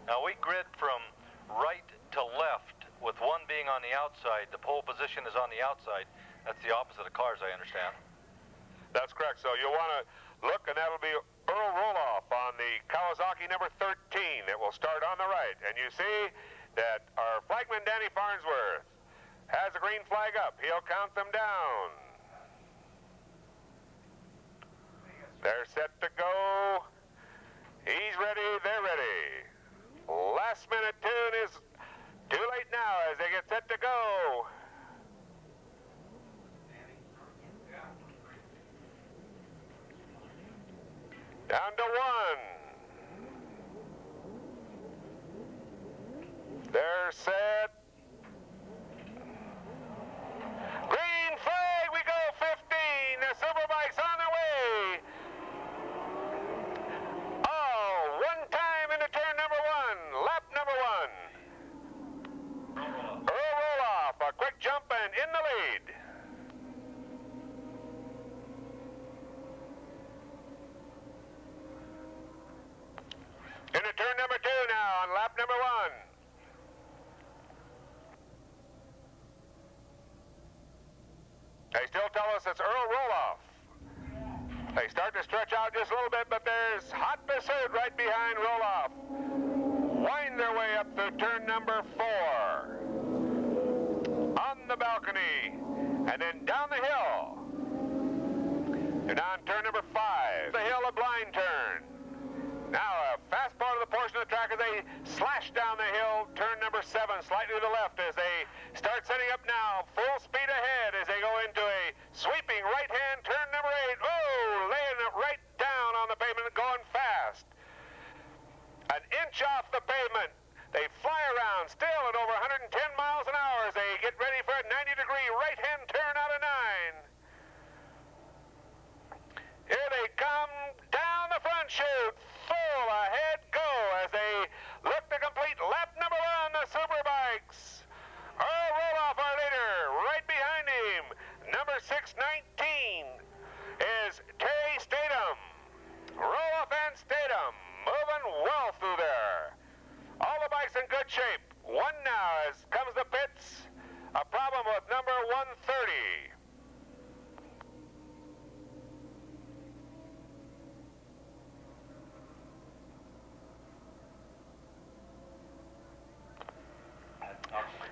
Now we grid from right to left, with one being on the outside. The pole position is on the outside. That's the opposite of cars, I understand. That's correct. So you'll want to look, and that'll be Earl Roloff on the Kawasaki number 13. It will start on the right. And you see that our flagman, Danny Farnsworth, has a green flag up. He'll count them down. They're set to go. He's ready, they're ready. Last minute tune is too late now as they get set to go. Down to one. They're set. Green flag, we go 15. The Superbikes on their way. Oh, one time into turn number one, lap number one. Earl Roloff, a quick jump and in the lead. Into turn number two now on lap number one. They still tell us it's Earl Roloff. They start to stretch out just a little bit, but there's hot pursuit right behind Roloff. Wind their way up through turn number four. On the balcony, and then down the hill. They're down turn number five. The hill, a blind turn. Now a fast part of the portion of the track as they slash down the hill, turn number seven, slightly to the left as they start setting up now, full speed ahead as they go into a sweeping right hand, turn number eight. Oh, laying it right down on the pavement, going fast. An inch off the pavement. They fly around still at over 110 miles an hour as they get ready for a 90-degree right hand turn out of nine. Here they come down the front chute. Full ahead go as they look to complete lap number one, the Superbikes. Earl Roloff, our leader, right behind him. Number 619 is Terry Statham. Roloff and Statham moving well through there. All the bikes in good shape. One now as comes the pits. A problem with number 130.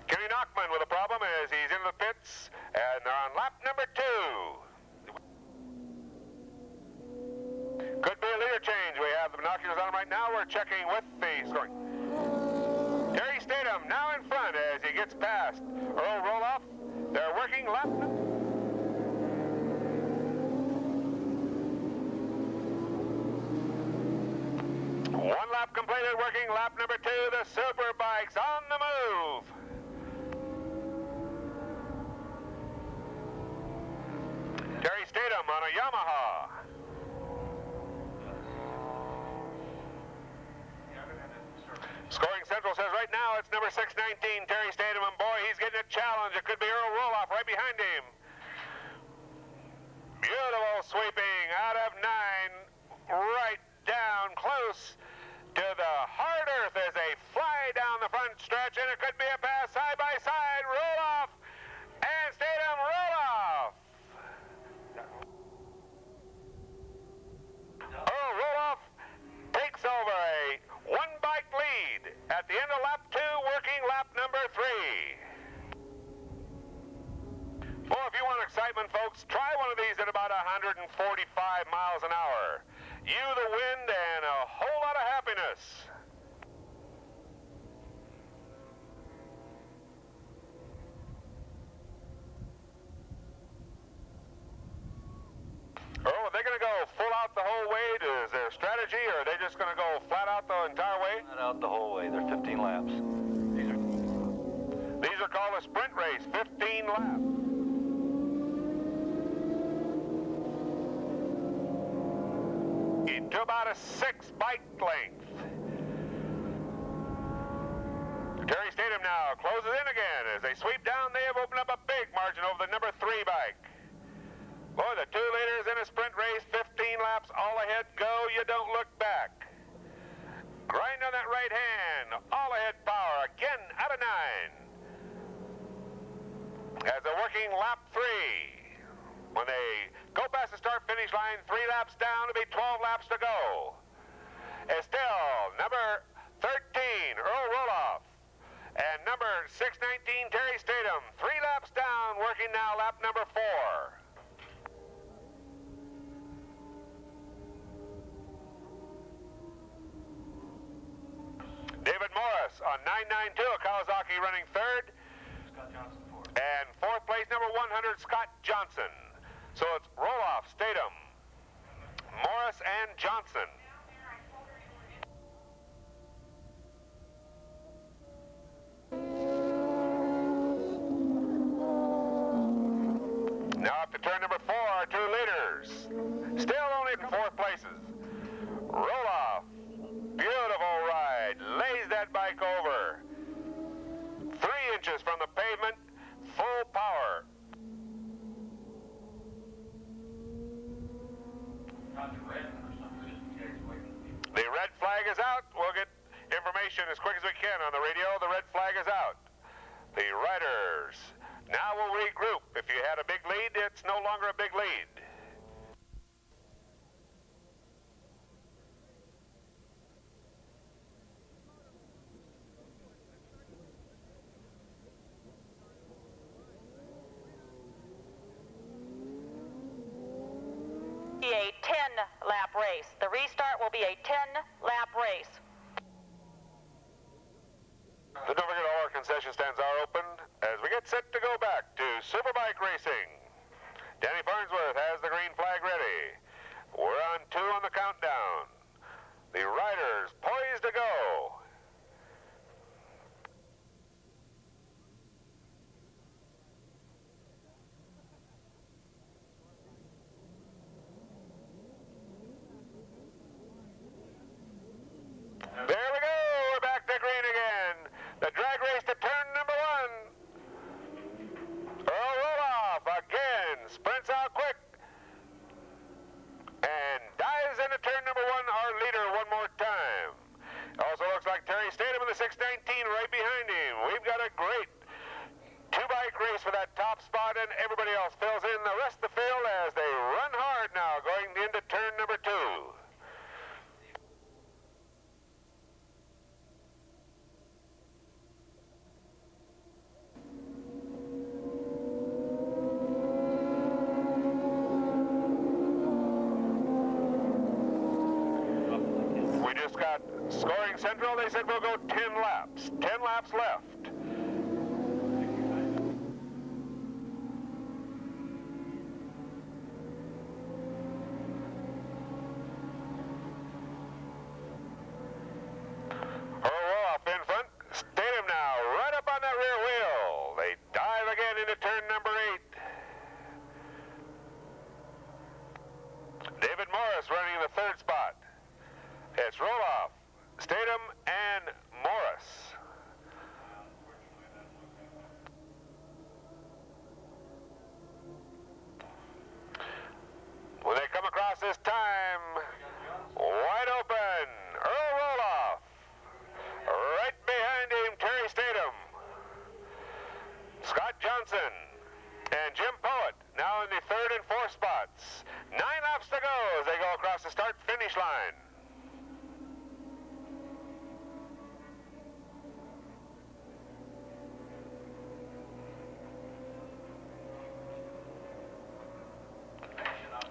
Kenny Knockman with a problem as he's in the pits, and they're on lap number two. Could be a leader change. We have the binoculars on right now. We're checking with the scoring. Terry Statham now in front as he gets past Earl Roloff. They're working lap. One lap completed, working lap number two. The Superbikes on the move. Terry Statham on a Yamaha. Scoring Central says right now it's number 619, Terry Statham, and boy, he's getting a challenge. It could be Earl Roloff right behind him. Beautiful sweeping out of nine, right down close to the hard earth as they fly down the front stretch, and it could be a pass side by side. Roloff and Statham. Roloff. Earl Roloff takes over a one-bike lead at the end of lap two, working lap number three. Well, if you want excitement, folks, try one of these at about 145 miles an hour. You, the wind, and a whole lot of happiness. Oh, are they going to go full out the whole way? Is there a strategy, or are they just going to go flat out the entire way? Flat out the whole way. They're 15 laps. These are called a sprint race, 15 laps. To about a 6 bike length. Terry Statham now closes in again. As they sweep down, they have opened up a big margin over the number 3 bike. Boy, the two leaders in a sprint race, 15 laps, all ahead, go, you don't look back. Grind on that right hand. again. All ahead power again out of 9. As they're working lap 3. When they go past the start-finish line, 3 laps down, it'll be 12 laps to go. Still, number 13, Earl Roloff. And number 619, Terry Statham. 3 laps down, working now lap number 4. David Morris on 992, Kawasaki running 3rd. Scott Johnson 4th. And 4th place, number 100, Scott Johnson. So it's Roloff, Statham, Morris, and Johnson. Now up to turn number 4, our 2 leaders. Still only in 4th places. Roloff, beautiful ride, lays that bike over. 3 inches from the pavement, full power. The red flag is out. We'll get information as quick as we can on the radio. The red flag is out. The riders now will regroup. If you had a big lead, it's no longer a big lead. A 10-lap race. The restart will be a 10-lap race. So don't forget all our concession stands are open as we get set to go back to Superbike racing. Danny Farnsworth has the green flag ready. We're on 2 on the countdown. The riders poised to go. There we go. We're back to green again. The drag race to turn number 1. Earl Roloff again sprints out quick and dives into turn number 1. Our leader one more time. Also looks like Terry Statham in the 619 right behind him. We've got a great 2-bike race for that top spot, and everybody else fills in the rest of the field as they run hard now going into turn number 2. Scoring Central, they said we'll go 10 laps. 10 laps left. Roloff in front. Statham now, right up on that rear wheel. They dive again into turn number 8. David Morris running in the 3rd spot. It's Roloff, Statham, and Morris. When they come across this time, wide open, Earl Roloff. Right behind him, Terry Statham. Scott Johnson and Jim Poet now in the 3rd and 4th spots. 9 laps to go as they go across the start-finish line.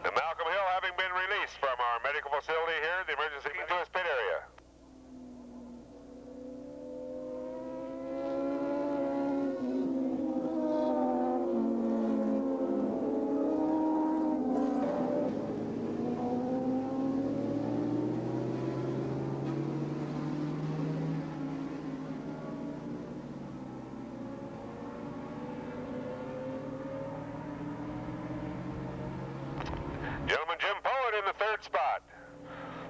Malcolm Hill having been released from our medical facility here, the emergency to his pit area. Gentleman Jim Poet in the 3rd spot.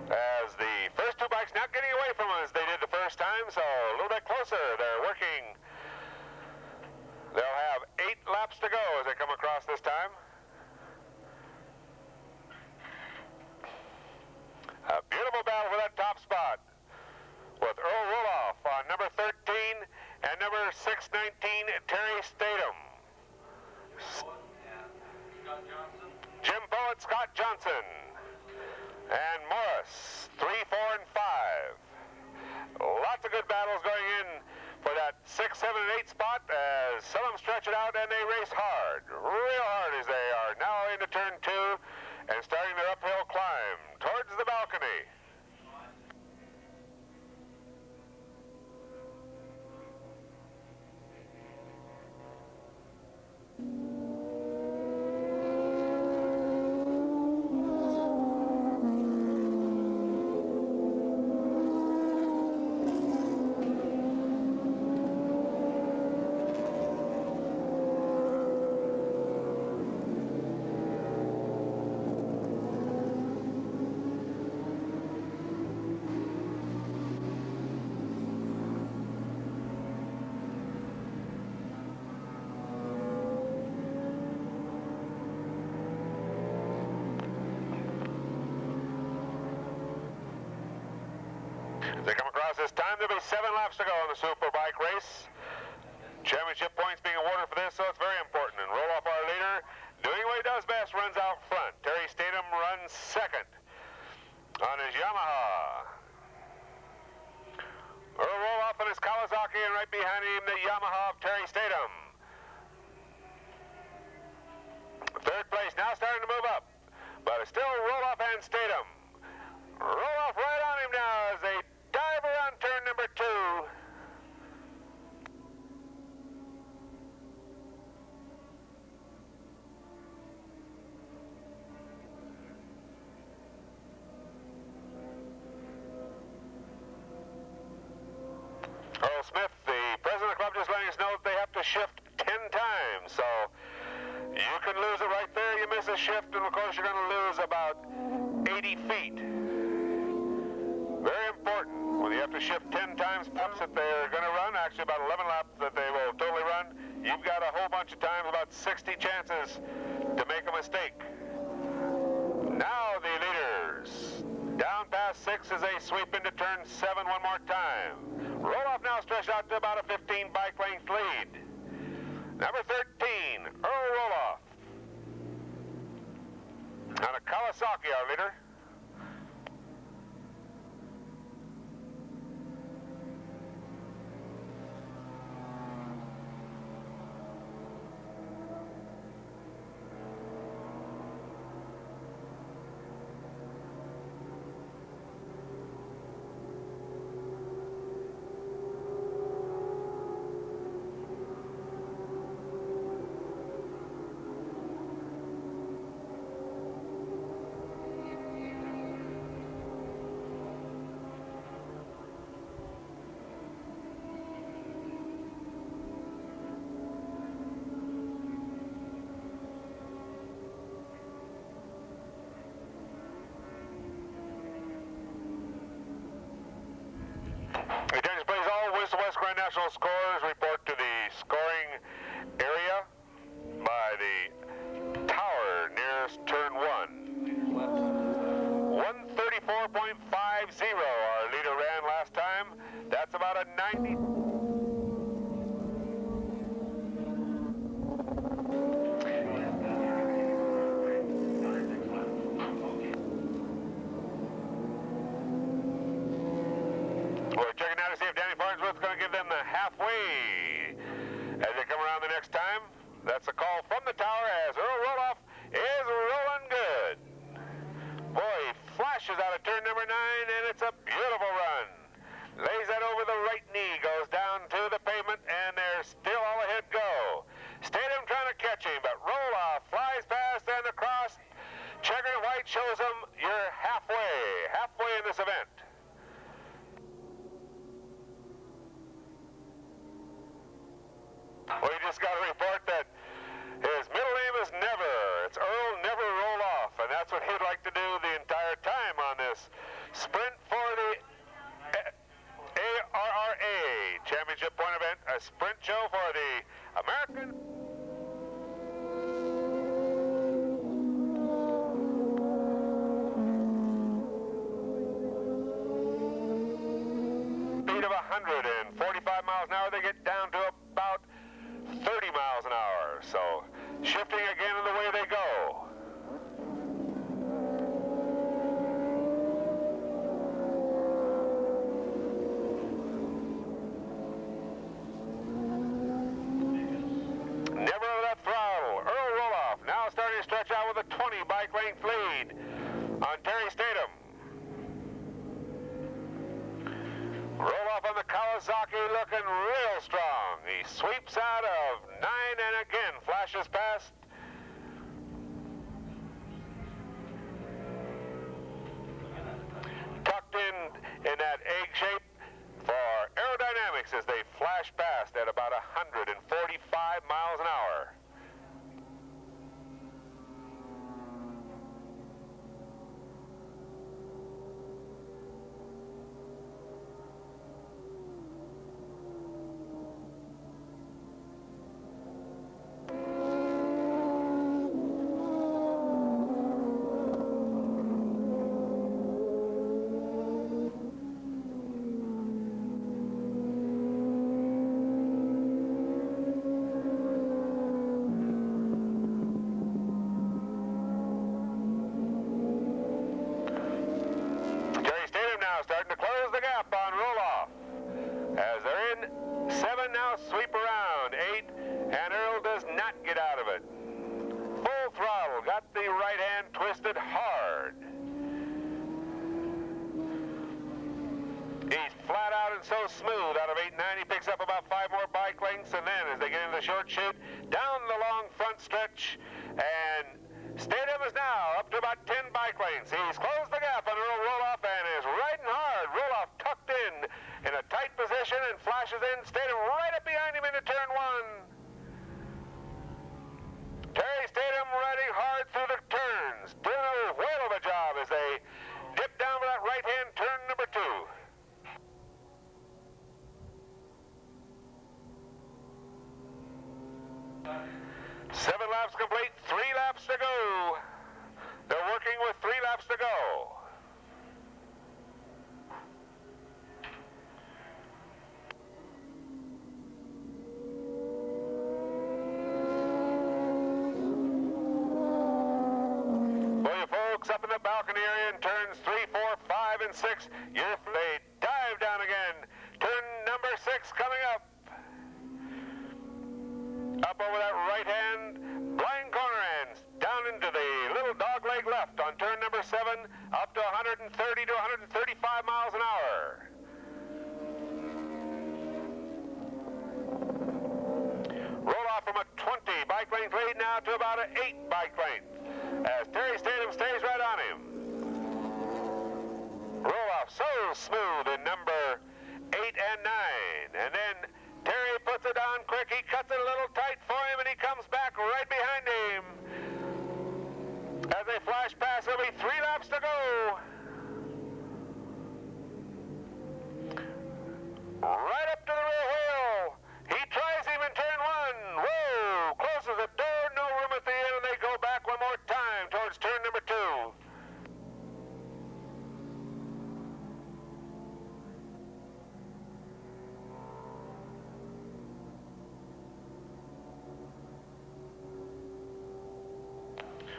As the first 2 bikes not getting away from us, they did the first time, so a little bit closer. They're working. They'll have 8 laps to go as they come across this time. A beautiful battle for that top spot with Earl Roloff 619, Terry Statham. Jim Poet, Scott Johnson. And Morris, 3, 4, and 5. Lots of good battles going in for that 6, 7, and 8 spot as some of them stretch it out and they race hard, real hard as they are now into turn 2 and starting their uphill climb towards the balcony. They come across this time, there'll be 7 laps to go in the Superbike race. Championship points being awarded for this, so it's very important. And Roloff, our leader, doing what he does best, runs out front. Terry Statham runs second on his Yamaha. Earl Roloff on his Kawasaki, and right behind him, the Yamaha of Terry Statham. Third place now starting to move up, but it's still Roloff and Statham. Roloff right on him now as they dive around turn number 2. Earl Smith, the president of the club, just letting us know that they have to shift 10 times. So you can lose it right there. You miss a shift, and of course you're going to lose about 80 feet. Very important. When you have to shift 10 times laps that they're going to run, actually about 11 laps that they will totally run, you've got a whole bunch of times, about 60 chances to make a mistake. Now the leaders. Down past 6 as they sweep into turn 7 one more time. Roloff now stretched out to about a 15 bike length lead. Number 13, Earl Roloff. And a Kawasaki, our leader. Attention please, all West Grand National scores report to the scoring area by the tower nearest turn 1. 134.50 our leader ran last time. That's about a 90. We're checking now to see if Danny Farnsworth's going to give them the halfway as they come around the next time. That's a call from the tower as Earl Roloff is rolling good. Boy, he flashes out of turn number 9, and it's a beautiful run. Lays that over the right knee, goes down to the pavement, and they're still all ahead go. Statham trying to catch him, but Roloff flies past and across. Checkered white shows him you're halfway in this event. We just got a report that his middle name is Never. It's Earl Never Roloff, and that's what he'd like to do the entire time on this sprint for the ARRA Championship Point event, a sprint show for the American. Speed of 145 miles an hour, they get down to about drifting again in the way they go. Never over that throttle. Earl Roloff now starting to stretch out with a 20 bike length lead on Terry Statham. Roloff on the Kawasaki looking real strong. He sweeps out of 9 and again flashes past. Tucked in that egg shape for aerodynamics as they flash past at about 145 miles an hour. Starting to close the gap on Roloff. As they're in 7 now, sweep around 8, and Earl does not get out of it. Full throttle, got the right hand twisted hard. He's flat out and so smooth. Out of 8 9, he picks up about 5 more bike lengths, and then as they get into the short chute, down the long front stretch, and Statham is now up to about 10 bike lengths. He's closed the gap on Earl Roloff and is riding hard. Roloff tucked in a tight position and flashes in. Statham right up behind him into turn 1. Terry Statham riding hard through the turns. Doing a whale of a job as they dip down for that right-hand turn number 2. Seven laps complete, 3 laps to go. They're working with 3 laps to go. For you folks up in the balcony area in turns 3, 4, 5, and 6, they dive down again. Turn number 6 coming up. Up over that right hand, blind corner ends, down into the little dog leg left on turn number 7, up to 130 to 135 miles an hour. Roll off from a 20 bike length lead now to about an 8 bike length, as Terry Statham stays right on him. Roll off so smooth in number 8 and 9, and then Terry puts it on quick. He cuts it a little tight for him, and he comes back right behind him. As they flash past, there'll be 3 laps to go. Right up to the rear wheel. He tries him in turn 1. Whoa! Closes the door, no room at the end, and they go back one more time towards turn number 2.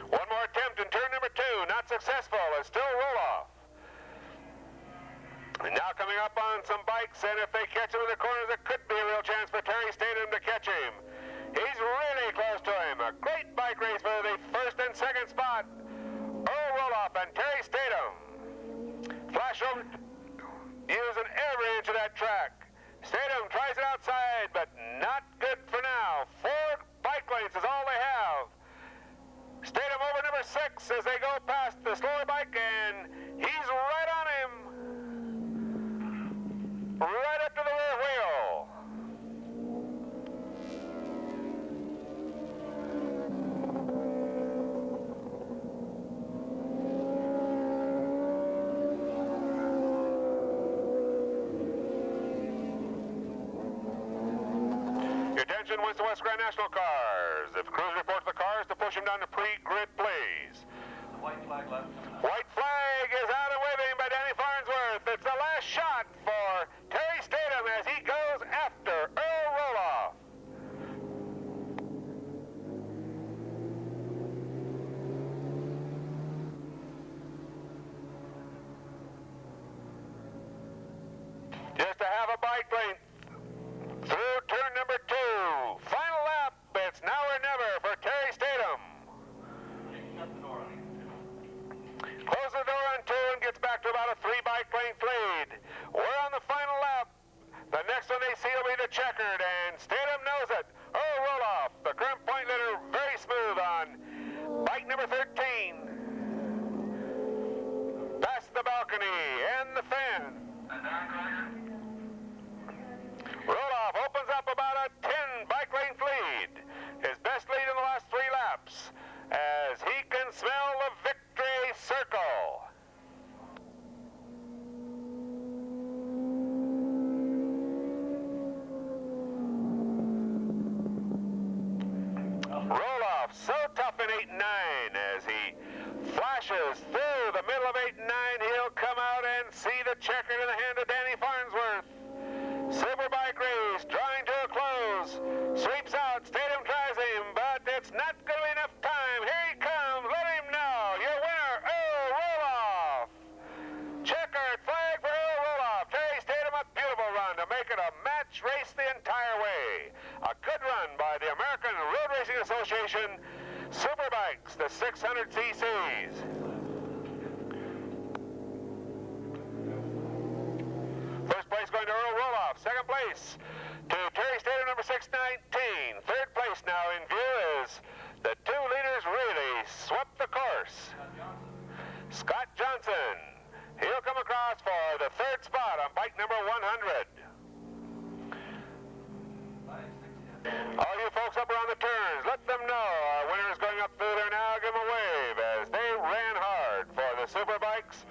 One more attempt in turn number 2, not successful. It's still Roloff. And now coming up on some bikes, and if they catch him in the corners, it could be a real chance for Terry Statham to catch him. He's really close to him. A great bike race for the first and second spot. Earl Roloff and Terry Statham. Flash over, using every inch of that track. Statham tries it outside, but not good for now. 4 bike lengths is all they have. Statham over number 6 as they go past the slower bike, and he's right on him. Right up to the rear wheel. Your attention, Winston West Grand National cars. If crews report the cars to push him down to pre-grid, please. White flag left. White flag is out and waving by Danny Farnsworth. It's the last shot for Terry Statham as he goes after Earl Roloff. a bike length through turn number 2. Final lap. It's now or never for Terry Statham. Closes the door on 2 and gets back to about a 3-bike length lead. We're on the final lap. The next one they see will be the checkered, and Statham knows it. Earl Roloff, the current point leader, very smooth on bike number 13. Past the balcony and the fan. Roloff opens up about a 10-bike length lead. His best lead in the last 3 laps, as he can smell the victory circle. Roloff, so tough in 8 and 9, as he flashes through the middle of 8 and 9, he'll come out and see the checkered in the hand of Danny Farnsworth. Superbike race drawing to a close. Sweeps out, Statham tries him, but it's not going to be enough time. Here he comes, let him know. Your winner, Earl Roloff. Checkered flag for Earl Roloff. Terry Statham, a beautiful run to make it a match race the entire way. A good run by the American Road Racing Association Superbikes, the 600 cc's. First place going to Earl Roloff. Second place to Terry Statham, number 619. Third place now in view is the 2 leaders really swept the course. Scott Johnson. He'll come across for the 3rd spot on bike number 100. All you folks up around the turns, let them know our winner is going up through there now. Give them a wave as they ran hard for the Superbikes